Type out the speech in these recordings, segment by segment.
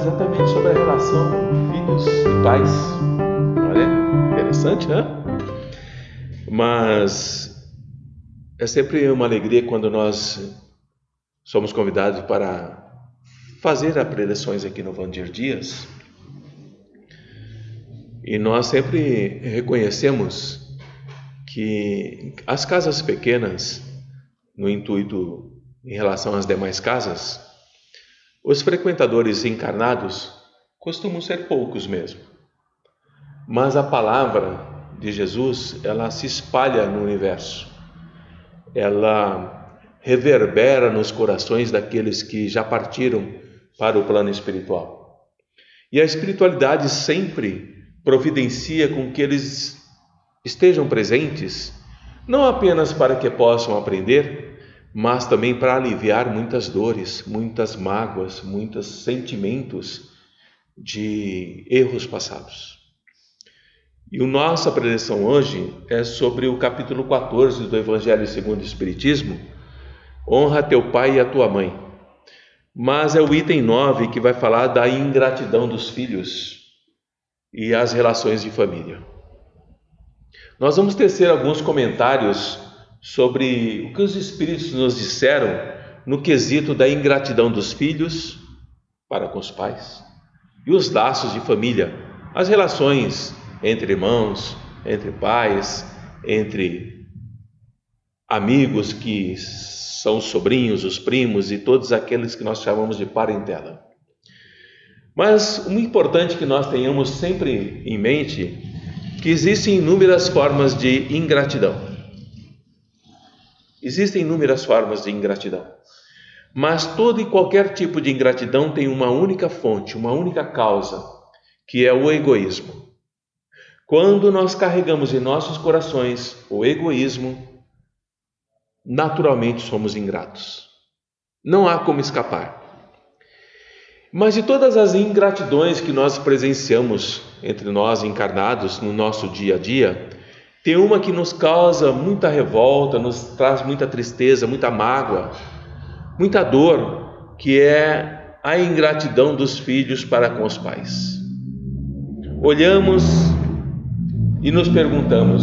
exatamente sobre a relação filhos e pais. Olha, interessante, né? Mas é sempre uma alegria quando nós somos convidados para fazer preleções aqui no Vandir Dias. E nós sempre reconhecemos que as casas pequenas, no intuito em relação às demais casas, os frequentadores encarnados costumam ser poucos mesmo. Mas a palavra de Jesus, ela se espalha no universo. Ela reverbera nos corações daqueles que já partiram para o plano espiritual. E a espiritualidade sempre providencia com que eles estejam presentes, não apenas para que possam aprender, mas também para aliviar muitas dores, muitas mágoas, muitos sentimentos de erros passados. E a nossa preleção hoje é sobre o capítulo 14 do Evangelho segundo o Espiritismo, honra teu pai e a tua mãe. Mas é o item 9 que vai falar da ingratidão dos filhos e as relações de família. Nós vamos tecer alguns comentários sobre o que os Espíritos nos disseram no quesito da ingratidão dos filhos para com os pais e os laços de família, as relações entre irmãos, entre pais, entre amigos que são os sobrinhos, os primos e todos aqueles que nós chamamos de parentela. Mas o importante é que nós tenhamos sempre em mente que existem inúmeras formas de ingratidão. Existem inúmeras formas de ingratidão. Mas todo e qualquer tipo de ingratidão tem uma única fonte, uma única causa, que é o egoísmo. Quando nós carregamos em nossos corações o egoísmo, naturalmente somos ingratos. Não há como escapar. Mas de todas as ingratidões que nós presenciamos entre nós encarnados no nosso dia a dia, tem uma que nos causa muita revolta, nos traz muita tristeza, muita mágoa, muita dor, que é a ingratidão dos filhos para com os pais. Olhamos e nos perguntamos: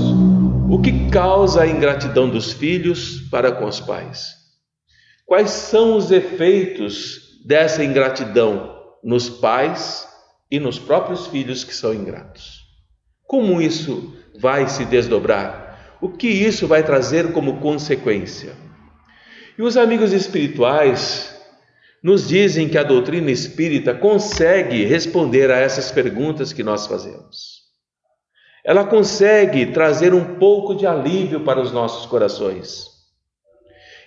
o que causa a ingratidão dos filhos para com os pais? Quais são os efeitos dessa ingratidão nos pais e nos próprios filhos que são ingratos? Como isso vai se desdobrar? O que isso vai trazer como consequência? E os amigos espirituais nos dizem que a doutrina espírita consegue responder a essas perguntas que nós fazemos. Ela consegue trazer um pouco de alívio para os nossos corações.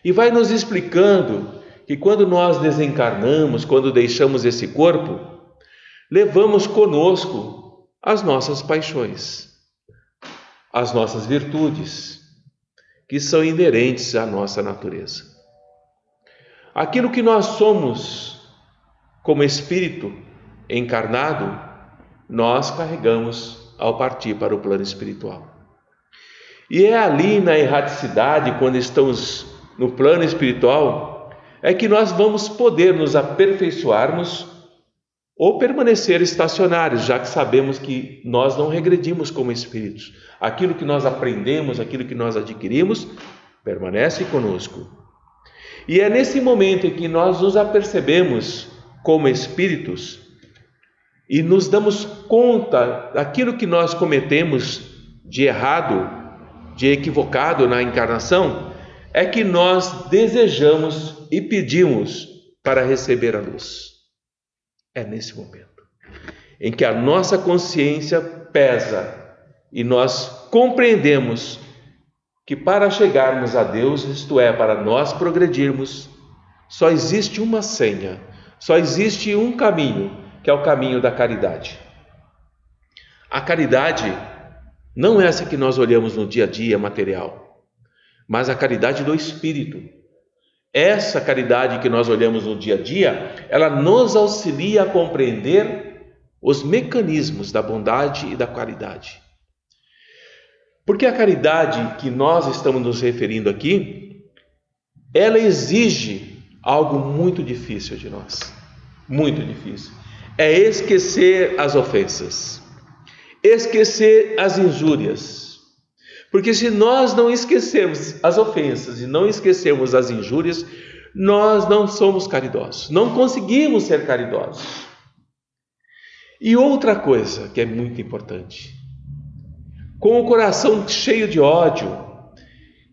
E vai nos explicando que quando nós desencarnamos, quando deixamos esse corpo, levamos conosco as nossas paixões, as nossas virtudes, que são inerentes à nossa natureza. Aquilo que nós somos como espírito encarnado, nós carregamos ao partir para o plano espiritual. E é ali na erraticidade, quando estamos no plano espiritual, é que nós vamos poder nos aperfeiçoarmos ou permanecer estacionários, já que sabemos que nós não regredimos como espíritos. Aquilo que nós aprendemos, aquilo que nós adquirimos, permanece conosco. E é nesse momento em que nós nos apercebemos como espíritos e nos damos conta daquilo que nós cometemos de errado, de equivocado na encarnação, é que nós desejamos e pedimos para receber a luz. É nesse momento em que a nossa consciência pesa e nós compreendemos que para chegarmos a Deus, isto é, para nós progredirmos, só existe uma senha, só existe um caminho, que é o caminho da caridade. A caridade não é essa que nós olhamos no dia a dia material, mas a caridade do Espírito. Essa caridade que nós olhamos no dia a dia, ela nos auxilia a compreender os mecanismos da bondade e da caridade. Porque a caridade que nós estamos nos referindo aqui, ela exige algo muito difícil de nós, muito difícil. é esquecer as ofensas, esquecer as injúrias. Porque se nós não esquecermos as ofensas e não esquecermos as injúrias, nós não somos caridosos, não conseguimos ser caridosos. E outra coisa que é muito importante, com o coração cheio de ódio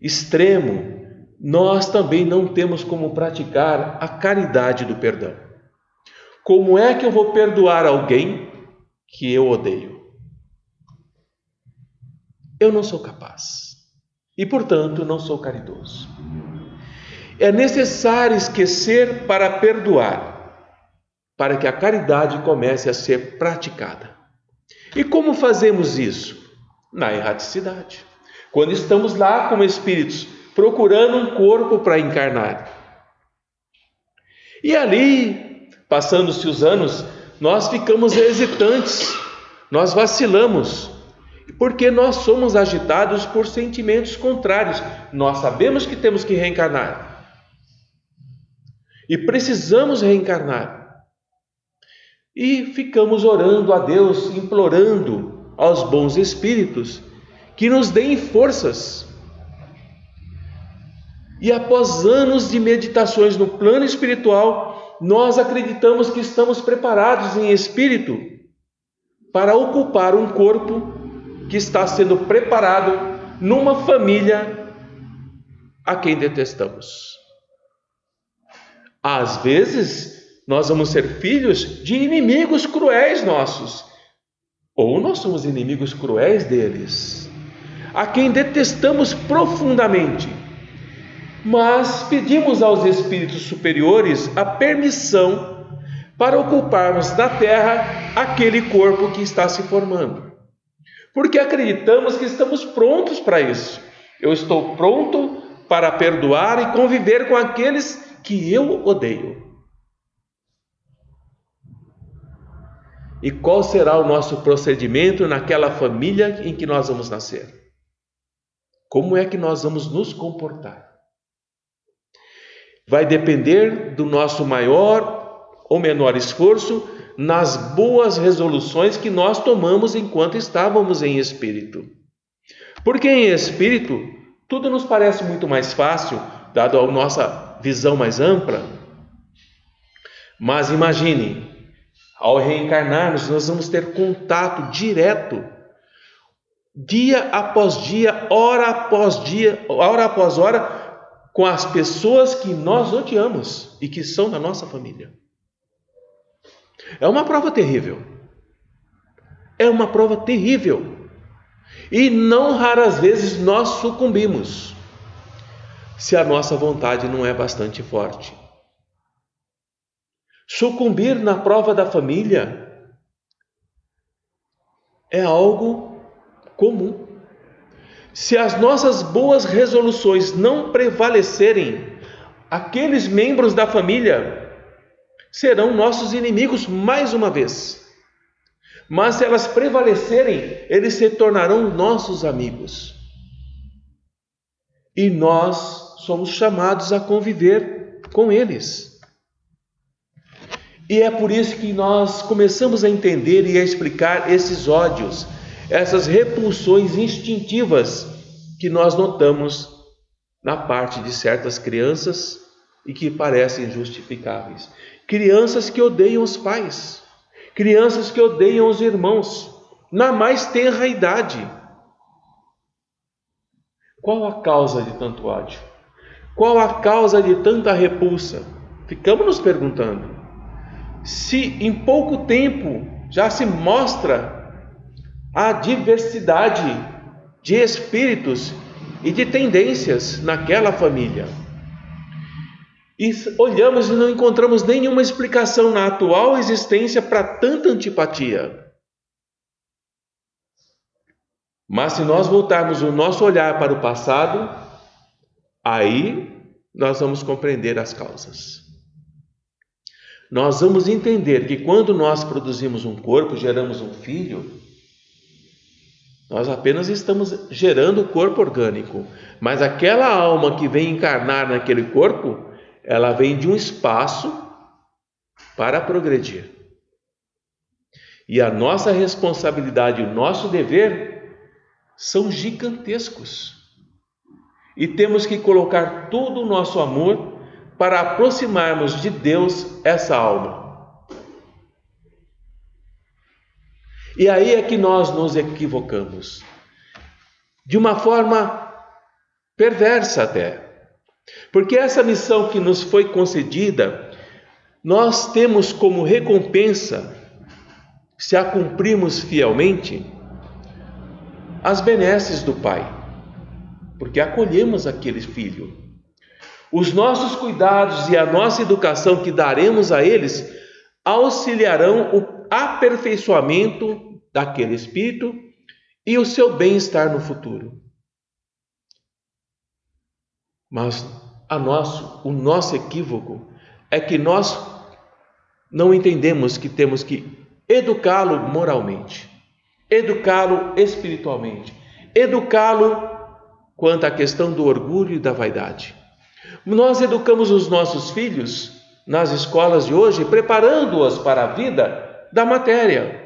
extremo, nós também não temos como praticar a caridade do perdão. Como é que eu vou perdoar alguém que eu odeio? Eu não sou capaz e, portanto, não sou caridoso. É necessário esquecer para perdoar, para que a caridade comece a ser praticada. E como fazemos isso? Na erraticidade. Quando estamos lá como espíritos, procurando um corpo para encarnar. E ali, passando-se os anos, nós ficamos hesitantes, nós vacilamos, porque nós somos agitados por sentimentos contrários. Nós sabemos que temos que reencarnar e precisamos reencarnar, e ficamos orando a Deus, implorando aos bons espíritos que nos deem forças. E após anos de meditações no plano espiritual, nós acreditamos que estamos preparados em espírito para ocupar um corpo que está sendo preparado numa família a quem detestamos. Às vezes, nós vamos ser filhos de inimigos cruéis nossos, ou nós somos inimigos cruéis deles, a quem detestamos profundamente. Mas pedimos aos espíritos superiores a permissão para ocuparmos na terra aquele corpo que está se formando, porque acreditamos que estamos prontos para isso. Eu estou pronto para perdoar e conviver com aqueles que eu odeio. E qual será o nosso procedimento naquela família em que nós vamos nascer? Como é que nós vamos nos comportar? Vai depender do nosso maior ou menor esforço nas boas resoluções que nós tomamos enquanto estávamos em espírito. Porque em espírito, tudo nos parece muito mais fácil, dado a nossa visão mais ampla. Mas imagine, ao reencarnarmos, nós vamos ter contato direto, dia após dia, hora após hora, com as pessoas que nós odiamos e que são da nossa família. É uma prova terrível. É uma prova terrível. E não raras vezes nós sucumbimos, se a nossa vontade não é bastante forte. Sucumbir na prova da família é algo comum. Se as nossas boas resoluções não prevalecerem, aqueles membros da família serão nossos inimigos mais uma vez. Mas se elas prevalecerem, eles se tornarão nossos amigos. E nós somos chamados a conviver com eles. E é por isso que nós começamos a entender e a explicar esses ódios, essas repulsões instintivas que nós notamos na parte de certas crianças e que parecem justificáveis. Crianças que odeiam os pais, crianças que odeiam os irmãos, na mais tenra idade. Qual a causa de tanto ódio? Qual a causa de tanta repulsa? Ficamos nos perguntando. Se em pouco tempo já se mostra a diversidade de espíritos e de tendências naquela família, e olhamos e não encontramos nenhuma explicação na atual existência para tanta antipatia. Mas se nós voltarmos o nosso olhar para o passado, aí nós vamos compreender as causas. Nós vamos entender que quando nós produzimos um corpo, geramos um filho, nós apenas estamos gerando o corpo orgânico, mas aquela alma que vem encarnar naquele corpo, ela vem de um espaço para progredir. E a nossa responsabilidade, o nosso dever são gigantescos. E temos que colocar todo o nosso amor para aproximarmos de Deus essa alma. E aí é que nós nos equivocamos, de uma forma perversa até, porque essa missão que nos foi concedida, nós temos como recompensa, se a cumprirmos fielmente, as benesses do Pai, porque acolhemos aquele filho. Os nossos cuidados e a nossa educação que daremos a eles auxiliarão o aperfeiçoamento daquele espírito e o seu bem-estar no futuro. Mas o nosso equívoco é que nós não entendemos que temos que educá-lo moralmente, educá-lo espiritualmente, educá-lo quanto à questão do orgulho e da vaidade. Nós educamos os nossos filhos nas escolas de hoje, preparando-os para a vida da matéria.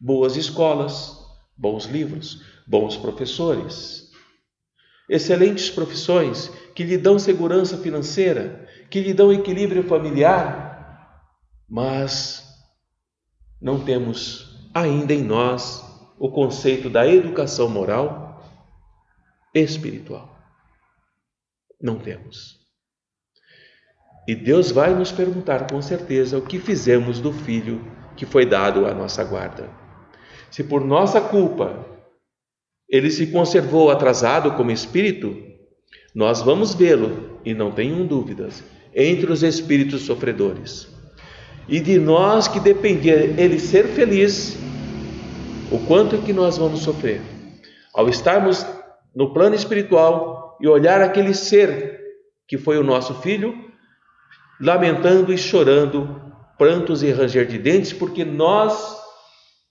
Boas escolas, bons livros, bons professores, excelentes profissões que lhe dão segurança financeira, que lhe dão equilíbrio familiar, mas não temos ainda em nós o conceito da educação moral espiritual. Não temos. E Deus vai nos perguntar com certeza o que fizemos do filho que foi dado à nossa guarda. Se por nossa culpa ele se conservou atrasado como espírito, nós vamos vê-lo, e não tenham dúvidas, entre os espíritos sofredores. E de nós que dependia ele ser feliz, o quanto é que nós vamos sofrer ao estarmos no plano espiritual e olhar aquele ser que foi o nosso filho, lamentando e chorando, prantos e ranger de dentes, porque nós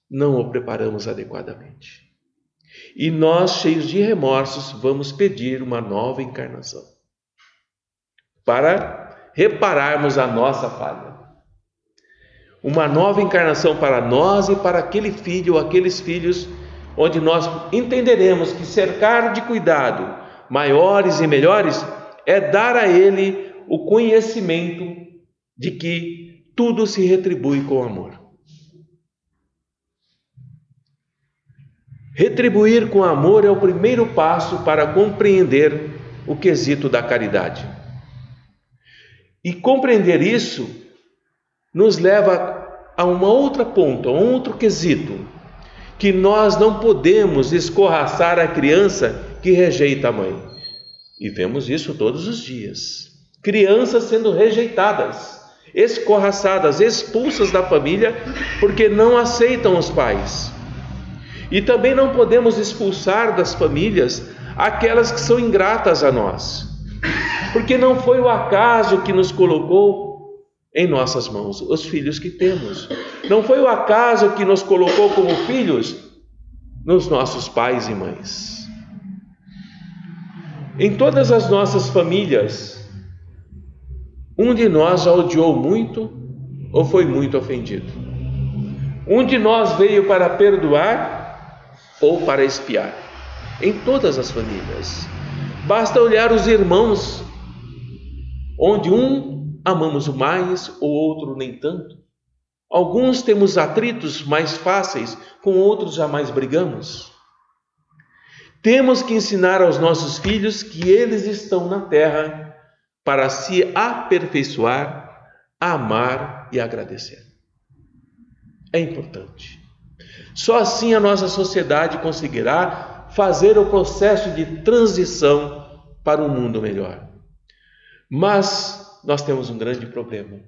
não o preparamos adequadamente. E nós, cheios de remorsos, vamos pedir uma nova encarnação para repararmos a nossa falha. Uma nova encarnação para nós e para aquele filho ou aqueles filhos, onde nós entenderemos que cercar de cuidado maiores e melhores é dar a ele o conhecimento de que tudo se retribui com amor. Retribuir com amor é o primeiro passo para compreender o quesito da caridade. E compreender isso nos leva a uma outra ponta, a um outro quesito, que nós não podemos escorraçar a criança que rejeita a mãe. E vemos isso todos os dias. Crianças sendo rejeitadas, escorraçadas, expulsas da família porque não aceitam os pais. E também não podemos expulsar das famílias aquelas que são ingratas a nós, porque não foi o acaso que nos colocou em nossas mãos, os filhos que temos. Não foi o acaso que nos colocou como filhos nos nossos pais e mães. Em todas as nossas famílias, um de nós já odiou muito ou foi muito ofendido. Um de nós veio para perdoar ou para espiar. Em todas as famílias. Basta olhar os irmãos, onde um amamos mais, o outro nem tanto. Alguns temos atritos mais fáceis, com outros jamais brigamos. Temos que ensinar aos nossos filhos que eles estão na terra para se aperfeiçoar, amar e agradecer. É importante. Só assim a nossa sociedade conseguirá fazer o processo de transição para um mundo melhor. Mas nós temos um grande problema.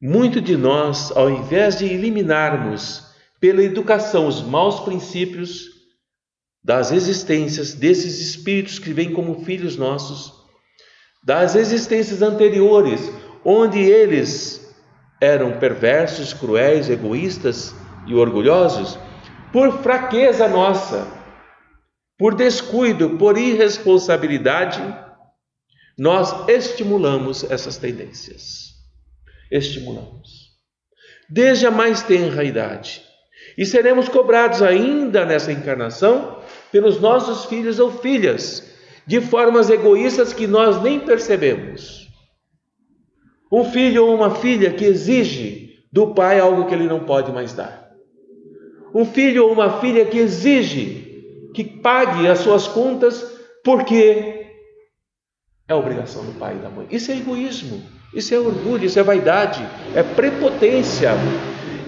Muito de nós, ao invés de eliminarmos pela educação os maus princípios das existências desses espíritos que vêm como filhos nossos, das existências anteriores, onde eles eram perversos, cruéis, egoístas e orgulhosos, por fraqueza nossa, por descuido, por irresponsabilidade, nós estimulamos essas tendências. Estimulamos. desde a mais tenra idade. E seremos cobrados ainda nessa encarnação pelos nossos filhos ou filhas, de formas egoístas que nós nem percebemos. Um filho ou uma filha que exige do pai algo que ele não pode mais dar. Um filho ou uma filha que exige que pague as suas contas porque é obrigação do pai e da mãe. Isso é egoísmo, isso é orgulho, isso é vaidade, é prepotência,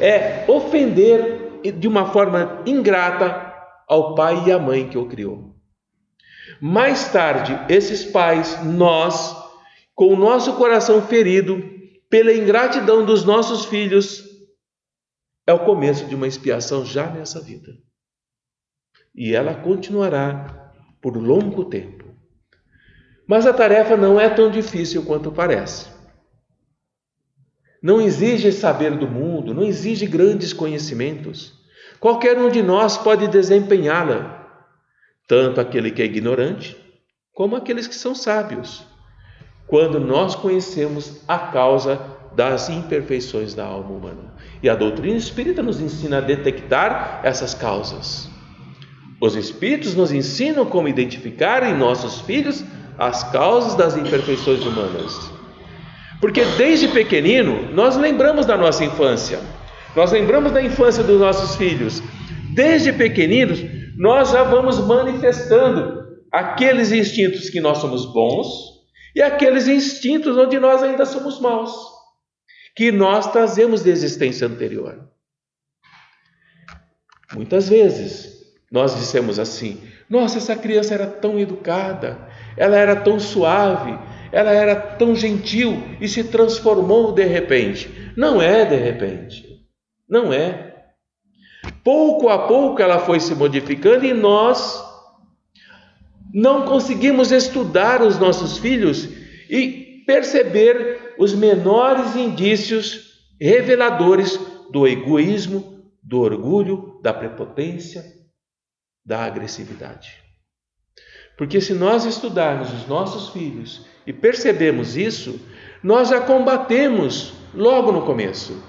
é ofender de uma forma ingrata ao pai e à mãe que o criou. Mais tarde, esses pais, nós, com o nosso coração ferido pela ingratidão dos nossos filhos, é o começo de uma expiação já nessa vida. E ela continuará por longo tempo. Mas a tarefa não é tão difícil quanto parece. Não exige saber do mundo, não exige grandes conhecimentos. Qualquer um de nós pode desempenhá-la, tanto aquele que é ignorante, como aqueles que são sábios, quando nós conhecemos a causa das imperfeições da alma humana. E a doutrina espírita nos ensina a detectar essas causas. Os espíritos nos ensinam como identificar em nossos filhos as causas das imperfeições humanas. Porque desde pequenino, nós lembramos da nossa infância, nós lembramos da infância dos nossos filhos. Desde pequeninos, nós já vamos manifestando aqueles instintos que nós somos bons e aqueles instintos onde nós ainda somos maus, que nós trazemos de existência anterior. Muitas vezes nós dissemos assim: nossa, essa criança era tão educada, ela era tão suave, ela era tão gentil e se transformou de repente. Não é de repente, não é. Pouco a pouco ela foi se modificando e nós não conseguimos estudar os nossos filhos e perceber os menores indícios reveladores do egoísmo, do orgulho, da prepotência, da agressividade. Porque se nós estudarmos os nossos filhos e percebemos isso, nós já combatemos logo no começo,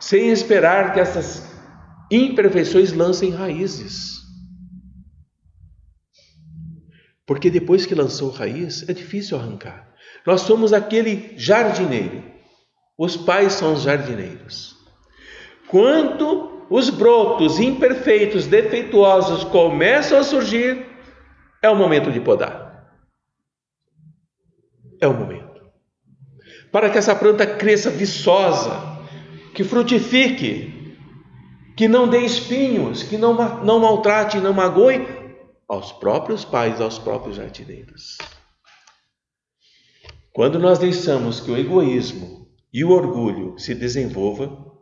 sem esperar que essas imperfeições lancem raízes. Porque depois que lançou raiz, é difícil arrancar. Nós somos aquele jardineiro. Os pais são os jardineiros. Quando os brotos imperfeitos, defeituosos começam a surgir, é o momento de podar. É o momento. Para que essa planta cresça viçosa, que frutifique, que não dê espinhos, que não maltrate, não magoe aos próprios pais, aos próprios jardineiros. Quando nós deixamos que o egoísmo e o orgulho se desenvolvam,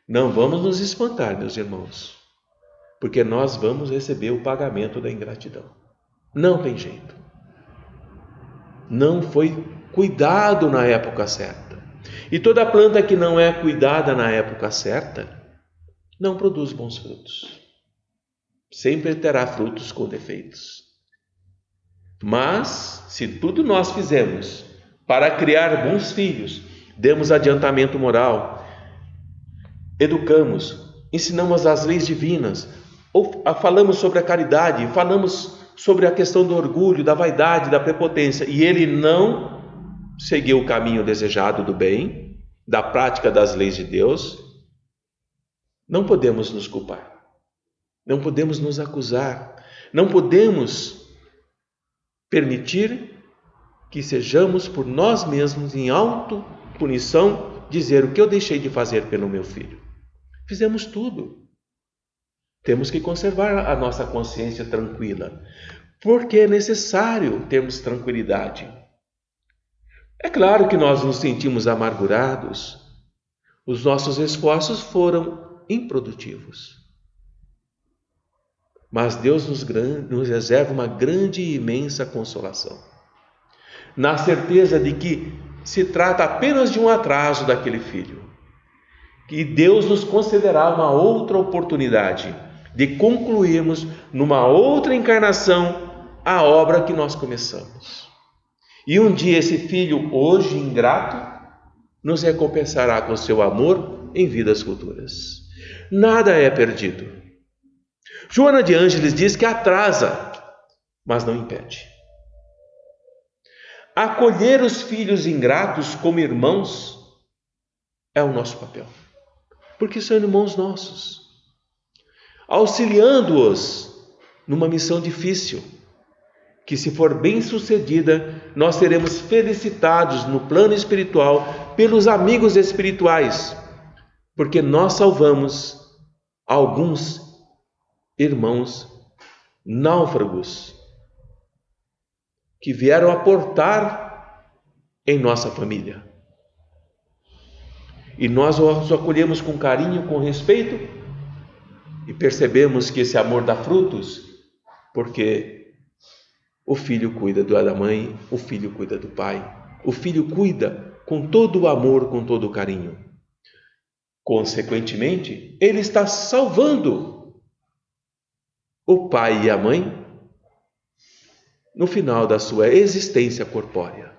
não vamos nos espantar, meus irmãos, porque nós vamos receber o pagamento da ingratidão. Não tem jeito. Não foi cuidado na época certa. E toda planta que não é cuidada na época certa não produz bons frutos. Sempre terá frutos com defeitos. Mas, se tudo nós fizermos para criar bons filhos, demos adiantamento moral, educamos, ensinamos as leis divinas, ou falamos sobre a caridade, falamos sobre a questão do orgulho, da vaidade, da prepotência, e ele não seguiu o caminho desejado do bem, da prática das leis de Deus, não podemos nos culpar. Não podemos nos acusar, não podemos permitir que sejamos por nós mesmos em autopunição, dizer o que eu deixei de fazer pelo meu filho. Fizemos tudo. Temos que conservar a nossa consciência tranquila, porque é necessário termos tranquilidade. É claro que nós nos sentimos amargurados, os nossos esforços foram improdutivos. Mas Deus nos reserva uma grande e imensa consolação, na certeza de que se trata apenas de um atraso daquele filho, que Deus nos concederá uma outra oportunidade de concluirmos numa outra encarnação a obra que nós começamos. E um dia esse filho, hoje ingrato, nos recompensará com seu amor em vidas futuras. Nada é perdido. Joana de Ângeles diz que atrasa, mas não impede. Acolher os filhos ingratos como irmãos é o nosso papel, porque são irmãos nossos, auxiliando-os numa missão difícil, que, se for bem sucedida, nós seremos felicitados no plano espiritual pelos amigos espirituais, porque nós salvamos alguns irmãos náufragos que vieram aportar em nossa família. E nós os acolhemos com carinho, com respeito, e percebemos que esse amor dá frutos, porque o filho cuida da mãe, o filho cuida do pai, o filho cuida com todo o amor, com todo o carinho. Consequentemente, ele está salvando o pai e a mãe no final da sua existência corpórea.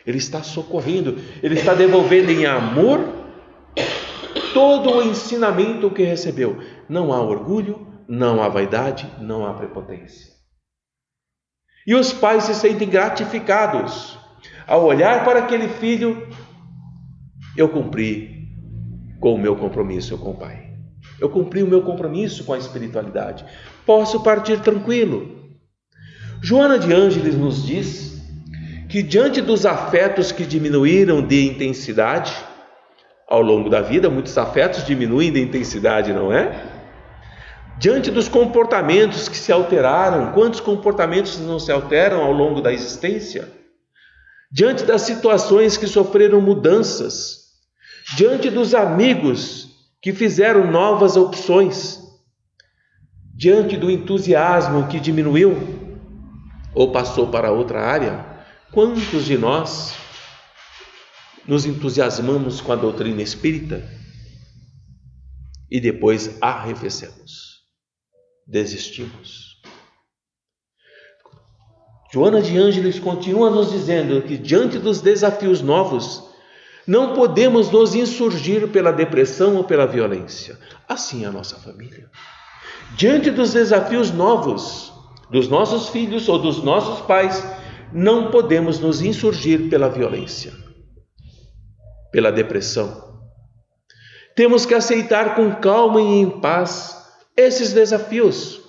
Ele está socorrendo, ele está devolvendo em amor todo o ensinamento que recebeu. Não há orgulho, não há vaidade, não há prepotência. E os pais se sentem gratificados ao olhar para aquele filho. Eu cumpri com o meu compromisso com o Pai. Eu cumpri o meu compromisso com a espiritualidade. Posso partir tranquilo. Joana de Ângeles nos diz que, diante dos afetos que diminuíram de intensidade ao longo da vida, muitos afetos diminuem de intensidade, não é? Diante dos comportamentos que se alteraram, quantos comportamentos não se alteram ao longo da existência? Diante das situações que sofreram mudanças, diante dos amigos que fizeram novas opções, diante do entusiasmo que diminuiu ou passou para outra área, quantos de nós nos entusiasmamos com a doutrina espírita e depois arrefecemos, desistimos? Joana de Ângeles continua nos dizendo que, diante dos desafios novos, não podemos nos insurgir pela depressão ou pela violência. Assim é a nossa família. Diante dos desafios novos dos nossos filhos ou dos nossos pais, não podemos nos insurgir pela violência, pela depressão. Temos que aceitar com calma e em paz esses desafios,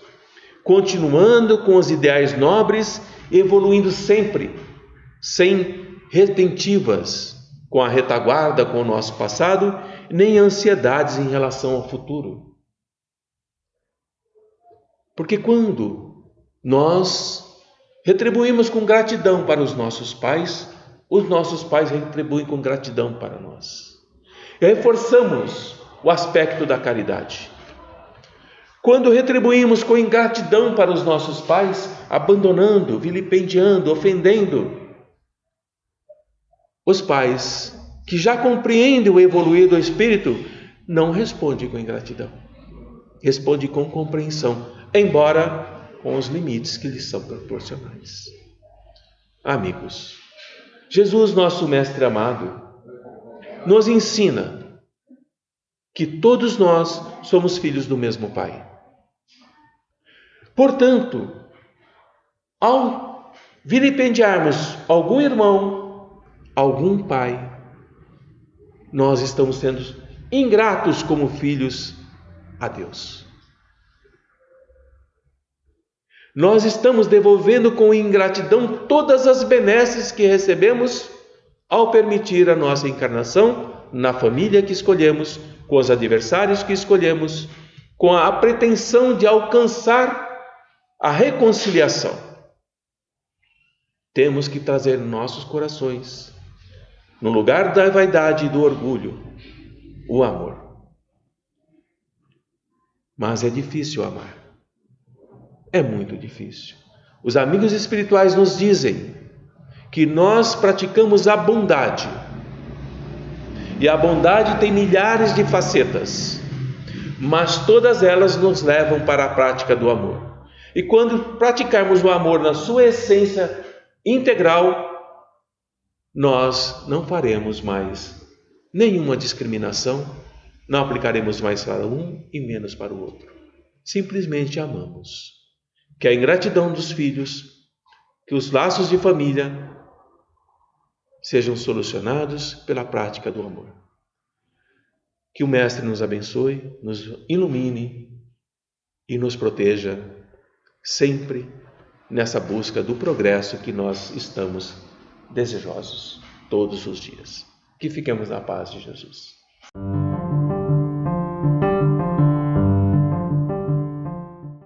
continuando com os ideais nobres, evoluindo sempre, sem retentivas, com a retaguarda com o nosso passado, nem ansiedades em relação ao futuro. Porque quando nós retribuímos com gratidão para os nossos pais retribuem com gratidão para nós. E reforçamos o aspecto da caridade. Quando retribuímos com ingratidão para os nossos pais, abandonando, vilipendiando, ofendendo, os pais que já compreendem o evoluir do espírito não respondem com ingratidão, respondem com compreensão, embora com os limites que lhes são proporcionais. Amigos, Jesus, nosso Mestre amado, nos ensina que todos nós somos filhos do mesmo Pai. Portanto, ao vilipendiarmos algum irmão, algum pai, nós estamos sendo ingratos como filhos a Deus. Nós estamos devolvendo com ingratidão todas as benesses que recebemos ao permitir a nossa encarnação na família que escolhemos, com os adversários que escolhemos, com a pretensão de alcançar a reconciliação. Temos que trazer nossos corações, no lugar da vaidade e do orgulho, o amor. Mas é difícil amar. É muito difícil. Os amigos espirituais nos dizem que nós praticamos a bondade. E a bondade tem milhares de facetas, mas todas elas nos levam para a prática do amor. E quando praticarmos o amor na sua essência integral, nós não faremos mais nenhuma discriminação, Não aplicaremos mais para um e menos para o outro. Simplesmente amamos. Que a ingratidão dos filhos, que os laços de família sejam solucionados pela prática do amor. Que o Mestre nos abençoe, nos ilumine e nos proteja sempre nessa busca do progresso que nós estamos desejosos todos os dias. Que fiquemos na paz de Jesus.